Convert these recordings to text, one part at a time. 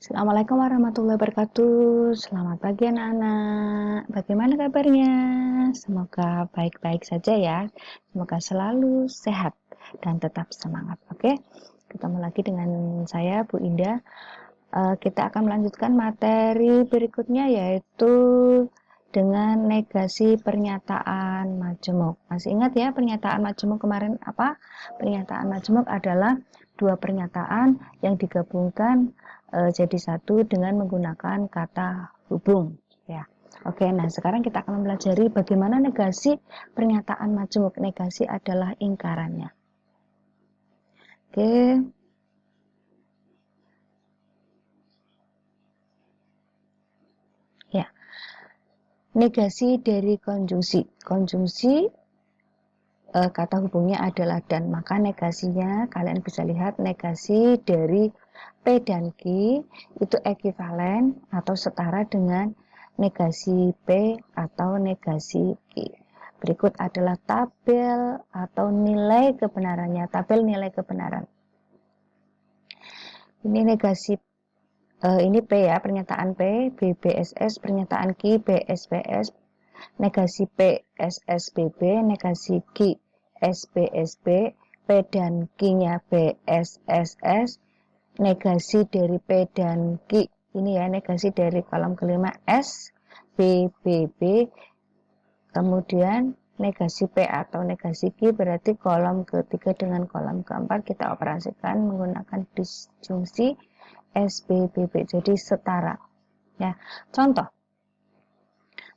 Assalamualaikum warahmatullahi wabarakatuh. Selamat pagi anak-anak. Bagaimana kabarnya? Semoga baik-baik saja ya. Semoga selalu sehat dan tetap semangat. Oke, ketemu lagi dengan saya Bu Indah. Kita akan melanjutkan materi berikutnya, yaitu dengan negasi pernyataan majemuk. Masih ingat ya pernyataan majemuk kemarin apa? Pernyataan majemuk adalah dua pernyataan yang digabungkan jadi satu dengan menggunakan kata hubung ya. Oke, nah sekarang kita akan mempelajari bagaimana negasi pernyataan majemuk. Negasi adalah ingkarannya. Oke. Ya. Negasi dari konjungsi. Konjungsi kata hubungnya adalah dan, maka negasinya kalian bisa lihat negasi dari P dan Q itu ekuivalen atau setara dengan negasi P atau negasi Q. Berikut adalah tabel atau nilai kebenarannya, tabel nilai kebenaran. Ini negasi ini P ya, pernyataan P, BBSS, pernyataan Q, BSBS, negasi P, SSBB, negasi Q, SBSB, P dan Q-nya BSSS, negasi dari P dan Q, ini ya negasi dari kolom kelima SBBB, kemudian negasi P atau negasi Q berarti kolom ketiga dengan kolom keempat kita operasikan menggunakan disjungsi SBBB, jadi setara ya. Contoh,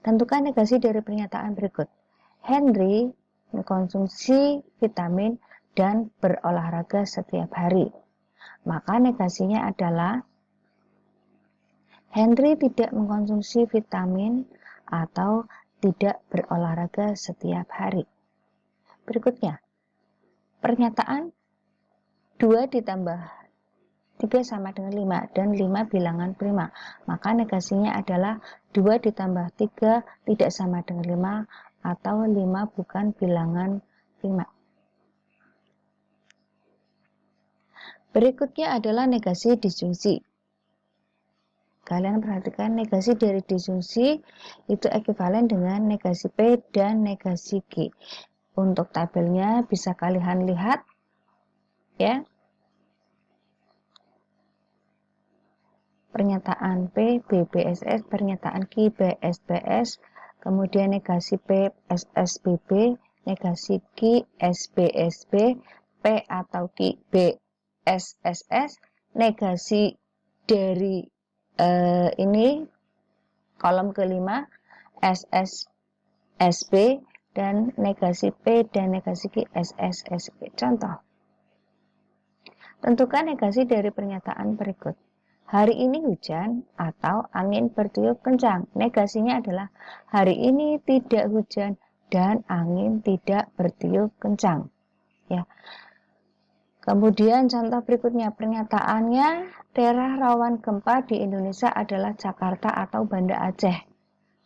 tentukan negasi dari pernyataan berikut. Henry mengkonsumsi vitamin dan berolahraga setiap hari. Maka negasinya adalah Henry tidak mengkonsumsi vitamin atau tidak berolahraga setiap hari. Berikutnya, pernyataan 2 ditambah 3 sama dengan 5 dan 5 bilangan prima. Maka negasinya adalah 2 ditambah 3 tidak sama dengan 5 atau 5 bukan bilangan prima. Berikutnya adalah negasi disjungsi. Kalian perhatikan negasi dari disjungsi itu ekuivalen dengan negasi P dan negasi Q. Untuk tabelnya bisa kalian lihat ya. Pernyataan P, BBSS, pernyataan Q, BSBS, kemudian negasi P, SSBB, negasi Q, SBSB, P atau Q, BSSS, negasi dari ini kolom kelima SSSB, dan negasi P dan negasi Q, SSSB. Contoh, tentukan negasi dari pernyataan berikut. Hari ini hujan atau angin bertiup kencang. Negasinya adalah hari ini tidak hujan dan angin tidak bertiup kencang. Ya. Kemudian contoh berikutnya, pernyataannya daerah rawan gempa di Indonesia adalah Jakarta atau Banda Aceh.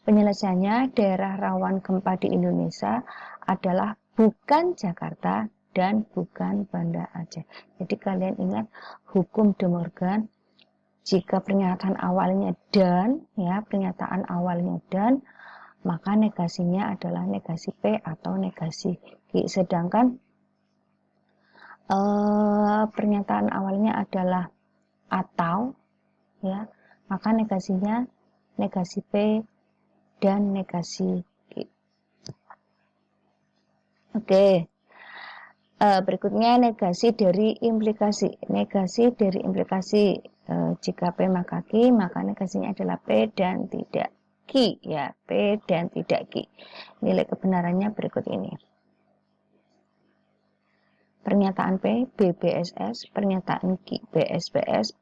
Penyelesaiannya daerah rawan gempa di Indonesia adalah bukan Jakarta dan bukan Banda Aceh. Jadi kalian ingat hukum De Morgan. Jika pernyataan awalnya dan, ya pernyataan awalnya dan, maka negasinya adalah negasi P atau negasi Q. Sedangkan pernyataan awalnya adalah atau, ya maka negasinya negasi P dan negasi Q. Oke. Berikutnya negasi dari implikasi. Negasi dari implikasi, jika P maka Q, maka negasinya adalah P dan tidak Q ya, P dan tidak Q. Nilai kebenarannya berikut ini. Pernyataan P, BBSS, pernyataan Q, BSBS,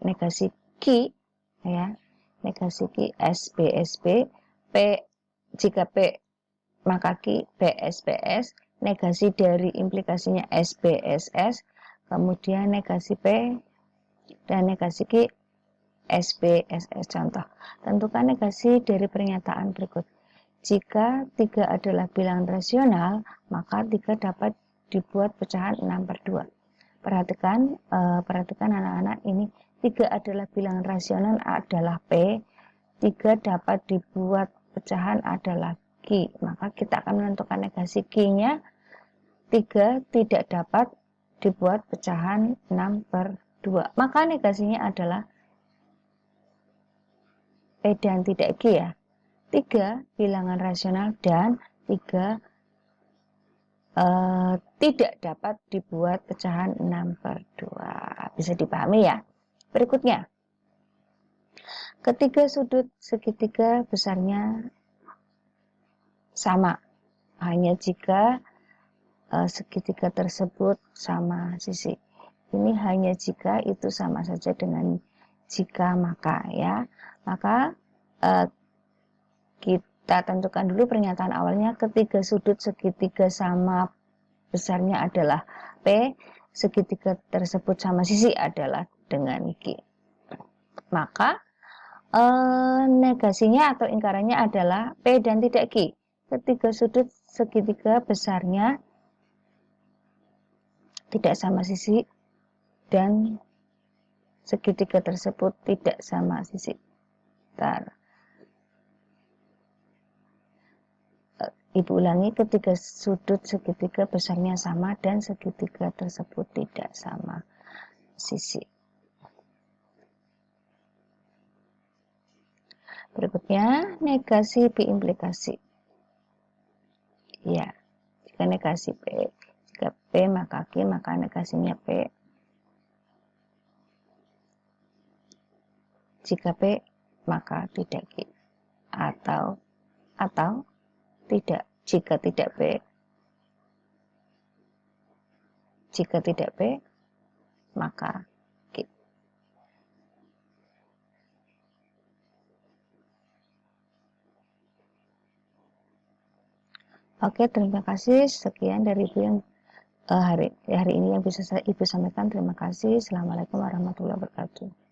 negasi Q ya, negasi Q, SBSB, P jika P maka Q, BSBS, negasi dari implikasinya SBSS, kemudian negasi P dan negasi Q, SBSS. Contoh, tentukan negasi dari pernyataan berikut. Jika 3 adalah bilangan rasional, maka 3 dapat dibuat pecahan 6/2. Perhatikan anak-anak, ini 3 adalah bilangan rasional adalah P, 3 dapat dibuat pecahan adalah Q. Maka kita akan menentukan negasi Q-nya. 3 tidak dapat dibuat pecahan 6/2. Maka negasinya adalah P dan tidak Q ya. 3 bilangan rasional dan 3 tidak dapat dibuat pecahan 6/2. Bisa dipahami ya. Berikutnya, ketiga sudut segitiga besarnya sama hanya jika segitiga tersebut sama sisi. Ini hanya jika, itu sama saja dengan jika maka ya. Maka kita tentukan dulu pernyataan awalnya. Ketiga sudut segitiga sama besarnya adalah P, segitiga tersebut sama sisi adalah dengan Q. Maka negasinya atau ingkarannya adalah P dan tidak Q. Ketiga sudut segitiga besarnya tidak sama sisi dan segitiga tersebut tidak sama sisi. Ibu ulangi, ketiga sudut segitiga besarnya sama dan segitiga tersebut tidak sama sisi. Berikutnya, negasi biimplikasi. Ya, jika negasi P, jika P maka Q, maka negasinya P. Jika P maka tidak Q. Atau tidak, jika tidak P. Jika tidak P maka Q. Oke, terima kasih. Sekian dari Ibu yang hari ini yang bisa Ibu sampaikan. Terima kasih. Assalamualaikum warahmatullahi wabarakatuh.